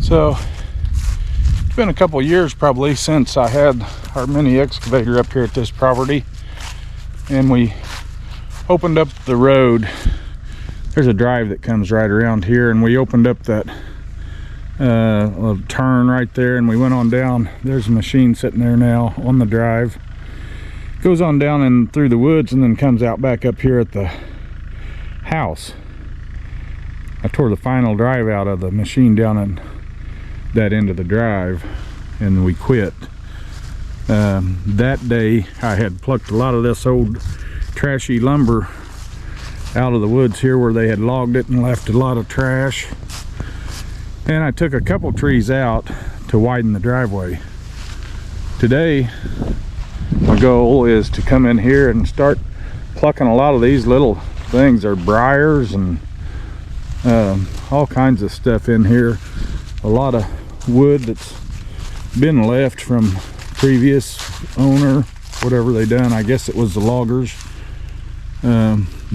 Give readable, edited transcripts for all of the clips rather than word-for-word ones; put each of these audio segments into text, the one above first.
So it's been a couple years probably since I had our mini excavator up here at this property, and we opened up the road. There's a drive that comes right around here, and we opened up that turn right there, and we went on down. There's a machine sitting there now on the drive. Goes on down and through the woods and then comes out back up here at the house. I tore the final drive out of the machine down in that end of the drive, and we quit. That day I had plucked a lot of this old trashy lumber out of the woods here where they had logged it and left a lot of trash, and I took a couple trees out to widen the driveway. Today my goal is to come in here and start plucking a lot of these little things. They're briars and all kinds of stuff in here. A lot of wood that's been left from previous owner, whatever they done. I guess it was the loggers.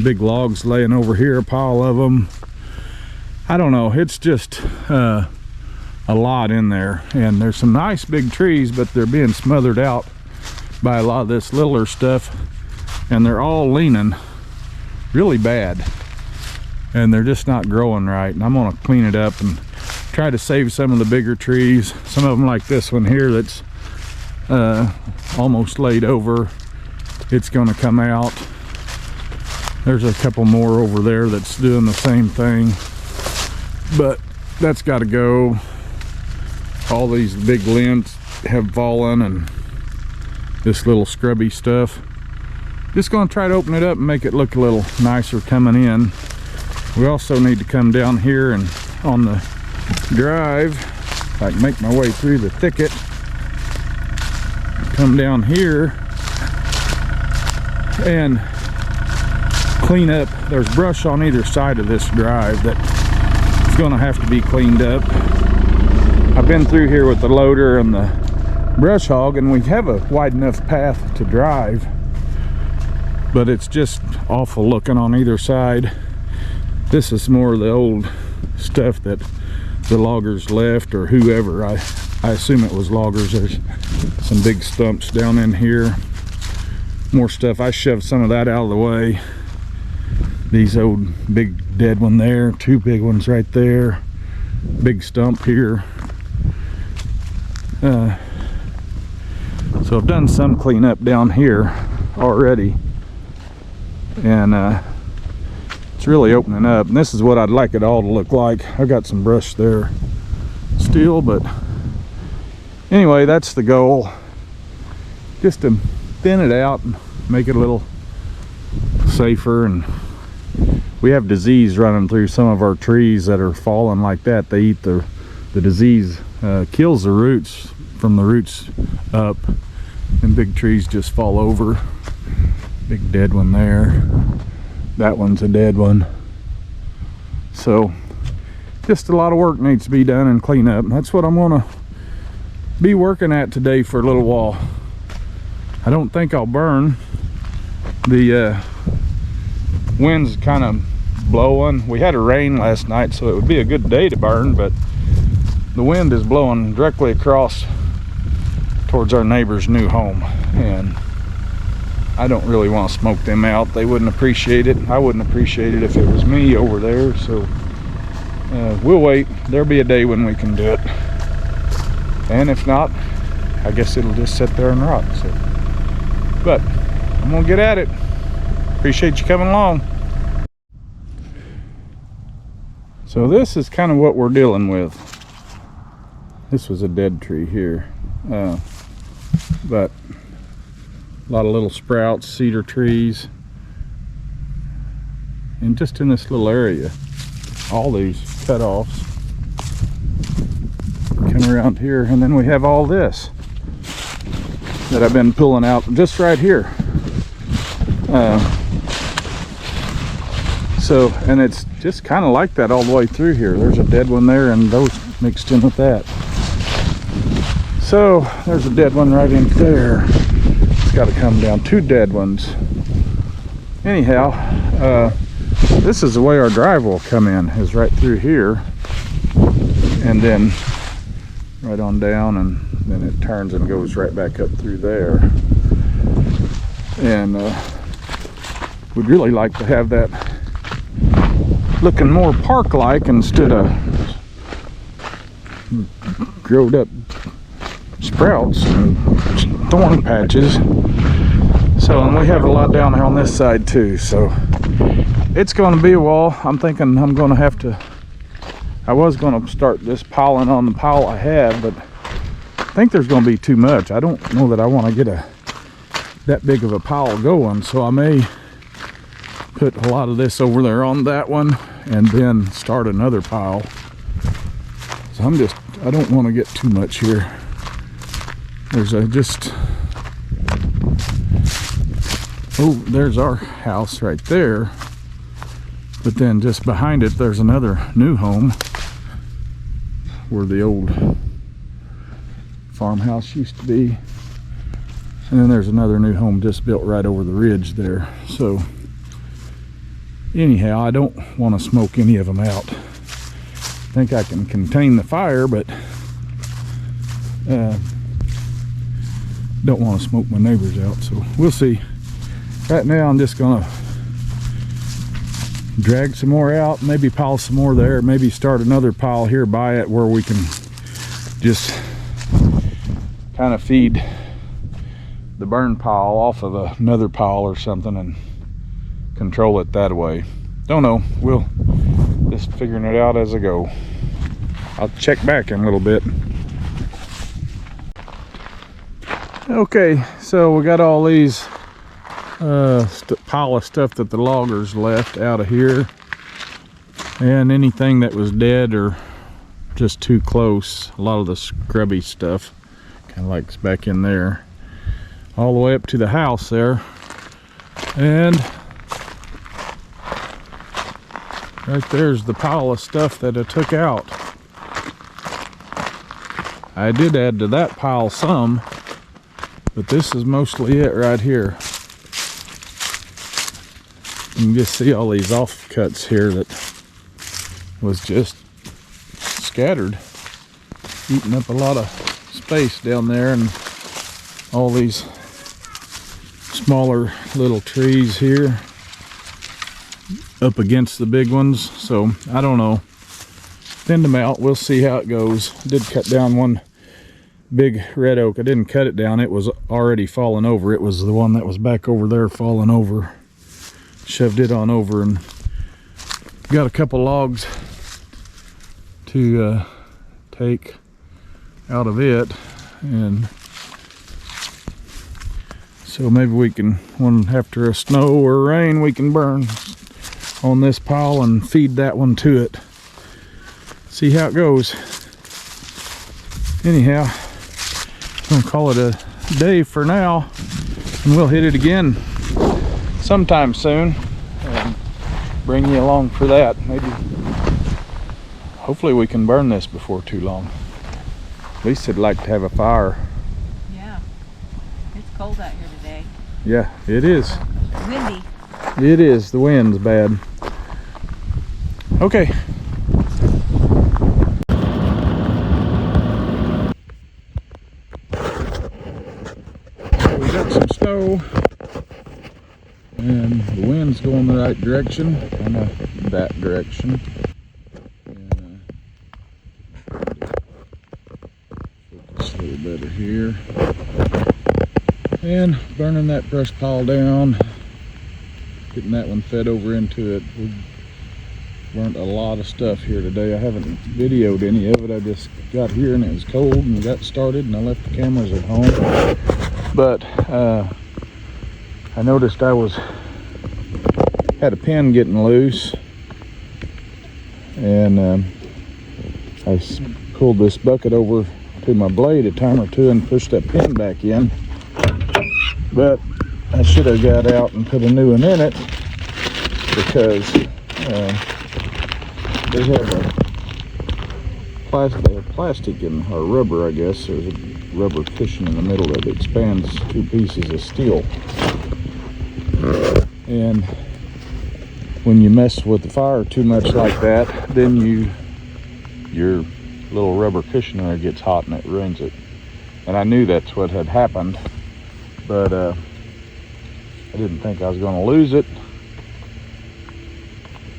Big logs laying over here, a pile of them. I don't know, it's just a lot in there, and there's some nice big trees, but they're being smothered out by a lot of this littler stuff, and they're all leaning really bad, and they're just not growing right. And I'm gonna clean it up and try to save some of the bigger trees, some of them like this one here that's almost laid over. It's gonna come out. There's a couple more over there that's doing the same thing, but that's got to go. All these big limbs have fallen, and this little scrubby stuff. Just going to try to open it up and make it look a little nicer coming in. We also need to come down here and on the drive, if I can make my way through the thicket, come down here and clean up. There's brush on either side of this drive that is going to have to be cleaned up. I've been through here with the loader and the brush hog, and we have a wide enough path to drive, but it's just awful looking on either side. This is more of the old stuff that the loggers left, or whoever. I assume it was loggers. There's some big stumps down in here, more stuff. I shoved some of that out of the way. These old big dead one there, two big ones right there, big stump here. So I've done some cleanup down here already, and it's really opening up. And this is what I'd like it all to look like. I got some brush there still, but anyway, that's the goal, just to thin it out and make it a little safer. And we have disease running through some of our trees that are falling like that. They eat the disease, kills the roots from the roots up, and big trees just fall over. Big dead one there. That one's a dead one. So just a lot of work needs to be done and clean up. That's what I'm gonna be working at today for a little while. I don't think I'll burn. The wind's kind of blowing. We had a rain last night, so it would be a good day to burn, but the wind is blowing directly across towards our neighbor's new home, and I don't really want to smoke them out. They wouldn't appreciate it. I wouldn't appreciate it if it was me over there. So we'll wait. There'll be a day when we can do it, and if not, I guess it'll just sit there and rot. So, but I'm gonna get at it. Appreciate you coming along. So this is kind of what we're dealing with. This was a dead tree here, but a lot of little sprouts, cedar trees, and just in this little area, all these cut-offs come around here, and then we have all this that I've been pulling out just right here. So, and it's just kind of like that all the way through here. There's a dead one there, and those mixed in with that. So there's a dead one right in there. It's got to come down. Two dead ones. Anyhow, this is the way our drive will come in, is right through here, and then right on down, and then it turns and goes right back up through there. And we'd really like to have that looking more park-like instead of growed up sprouts and thorn patches. So, and we have a lot down there on this side too, so it's going to be a while. I'm thinking I'm going to have to, I was going to start just piling on the pile I have, but I think there's going to be too much. I don't know that I want to get that big of a pile going, so I may put a lot of this over there on that one and then start another pile. So I don't want to get too much here. There's there's our house right there, but then just behind it there's another new home where the old farmhouse used to be, and then there's another new home just built right over the ridge there. So anyhow, I don't want to smoke any of them out. I think I can contain the fire, but don't want to smoke my neighbors out, so we'll see. Right now I'm just gonna drag some more out, maybe pile some more there, maybe start another pile here by it where we can just kind of feed the burn pile off of another pile or something and control it that way. Don't know, we'll just figuring it out as I go. I'll check back in a little bit. Okay, so we got all these pile of stuff that the loggers left out of here, and anything that was dead or just too close. A lot of the scrubby stuff kind of like back in there, all the way up to the house there. And right there's the pile of stuff that I took out. I did add to that pile some, but this is mostly it right here. You can just see all these offcuts here that was just scattered, eating up a lot of space down there, and all these smaller little trees here up against the big ones. So I don't know, thinned them out, we'll see how it goes. I did cut down one big red oak. I didn't cut it down, it was already falling over. It was the one that was back over there falling over. Shoved it on over and got a couple logs to take out of it, and so maybe we can, one after a snow or rain, we can burn on this pile and feed that one to it. See how it goes. Anyhow, I'm gonna call it a day for now, and we'll hit it again sometime soon and bring you along for that. Maybe, hopefully we can burn this before too long. At least I'd like to have a fire. Yeah, it's cold out here today. Yeah, it is. Windy. It is, the wind's bad. Okay. We got some snow, and the wind's going the right direction, kind of that direction. And, focus a little better here. And burning that brush pile down, getting that one fed over into it. We burnt a lot of stuff here today. I haven't videoed any of it. I just got here and it was cold and got started, and I left the cameras at home. But I noticed I had a pin getting loose, and I pulled this bucket over to my blade a time or two and pushed that pin back in. But I should have got out and put a new one in it, because they have a plastic or rubber, I guess. There's a rubber cushion in the middle that expands two pieces of steel. And when you mess with the fire too much like that, then your little rubber cushion there gets hot and it ruins it. And I knew that's what had happened, but I didn't think I was going to lose it,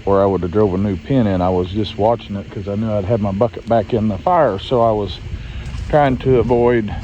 or I would have drove a new pin in. I was just watching it because I knew I'd have my bucket back in the fire, so I was trying to avoid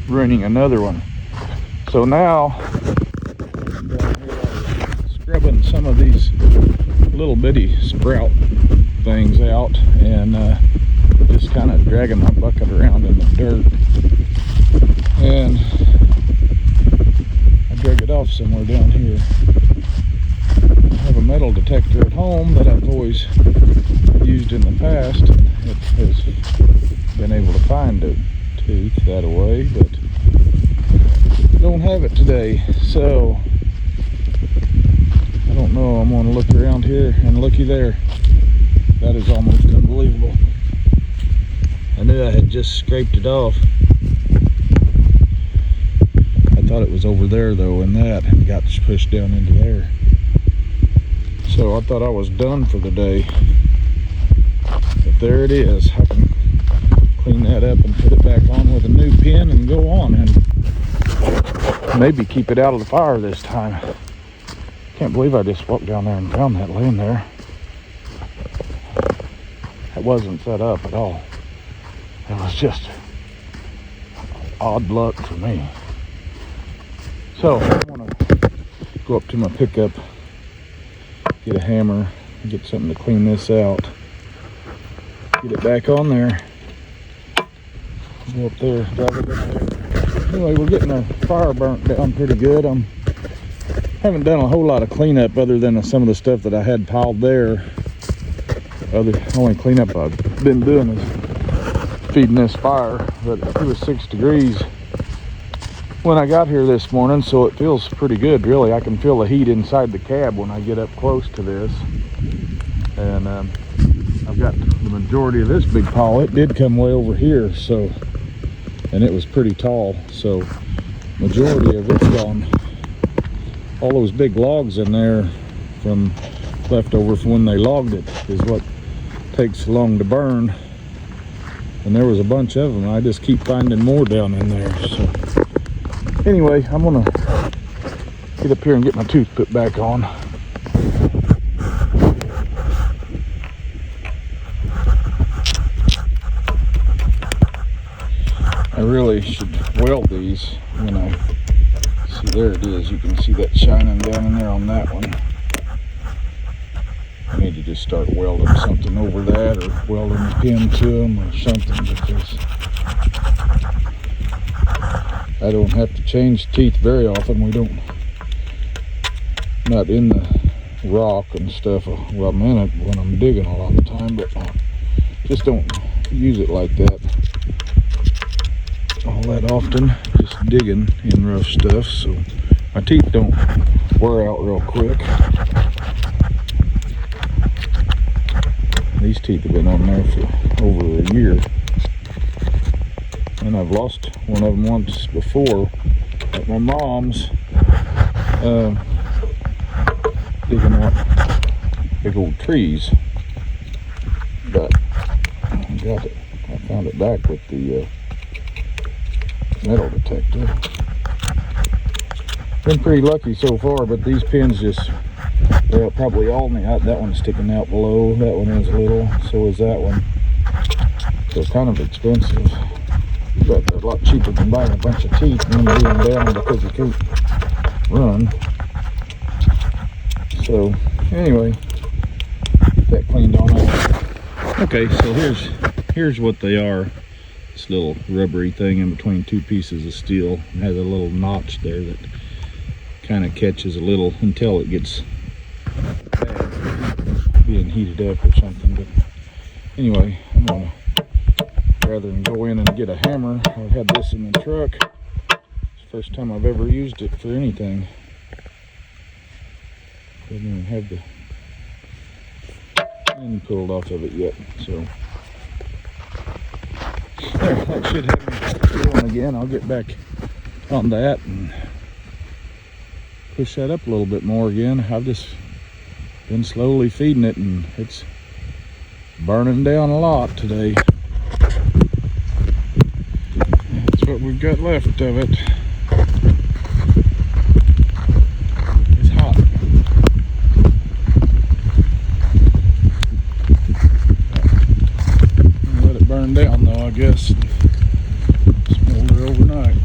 ruining another one. So now, scrubbing some of these little bitty sprout things out and just kind of dragging my bucket around in the dirt. And I drug it off somewhere down here. I have a metal detector at home that I've always used in the past. It has been able to find a tooth that way, but don't have it today. So I don't know. I'm going to look around here, and looky there. That is almost unbelievable. I knew I had just scraped it off. I thought it was over there though, and that and got pushed down into there. So I thought I was done for the day. But there it is. I can clean that up and put it back on with a new pin and go on, and maybe keep it out of the fire this time. Can't believe I just walked down there and found that laying there. It wasn't set up at all. It was just odd luck for me. So I want to go up to my pickup, get a hammer, get something to clean this out, get it back on there, go up there, drive it down there. Anyway, we're getting our fire burnt down pretty good. Haven't done a whole lot of cleanup other than some of the stuff that I had piled there. Only cleanup I've been doing is feeding this fire, but it was 6 degrees when I got here this morning, so it feels pretty good, really. I can feel the heat inside the cab when I get up close to this. And I've got the majority of this big pile. It did come way over here, so, and it was pretty tall, so majority of it's gone. All those big logs in there from leftover from when they logged it is what takes so long to burn. And there was a bunch of them. I just keep finding more down in there. So anyway, I'm gonna get up here and get my tooth put back on. I really should weld these when I see, there it is. You can see that shining down in there on that one. I need to just start welding something over that, or welding a pin to them or something, because I don't have to change teeth very often. We don't, not in the rock and stuff. Well, I'm in it when I'm digging a lot of the time, but just don't use it like that all that often, just digging in rough stuff, so my teeth don't wear out real quick. These teeth have been on there for over a year, and I've lost one of them once before at my mom's, digging out big old trees, but I got it. I found it back with the metal detector. Been pretty lucky so far, but these pins just, well, probably all me out. That one's sticking out below. That one is little. So is that one. They're kind of expensive, but they're a lot cheaper than buying a bunch of teeth and then glue them down because you can't run. So anyway, get that cleaned on up. Okay, so here's what they are. This little rubbery thing in between two pieces of steel. It has a little notch there that kind of catches a little until it gets being heated up or something. But anyway, I'm gonna, rather than go in and get a hammer, I had this in the truck. It's the first time I've ever used it for anything. Didn't even have the end pulled off of it yet, so there, that should have me going again. I'll get back on that and push that up a little bit more again. I've just been slowly feeding it, and it's burning down a lot today. what we've got left of it. It's hot. Let it burn down though, I guess. Smolder overnight.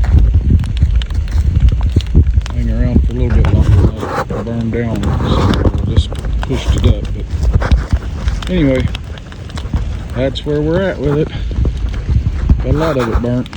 Hang around for a little bit longer and let it burn down. So we'll just pushed it up. But anyway, that's where we're at with it. Got a lot of it burnt.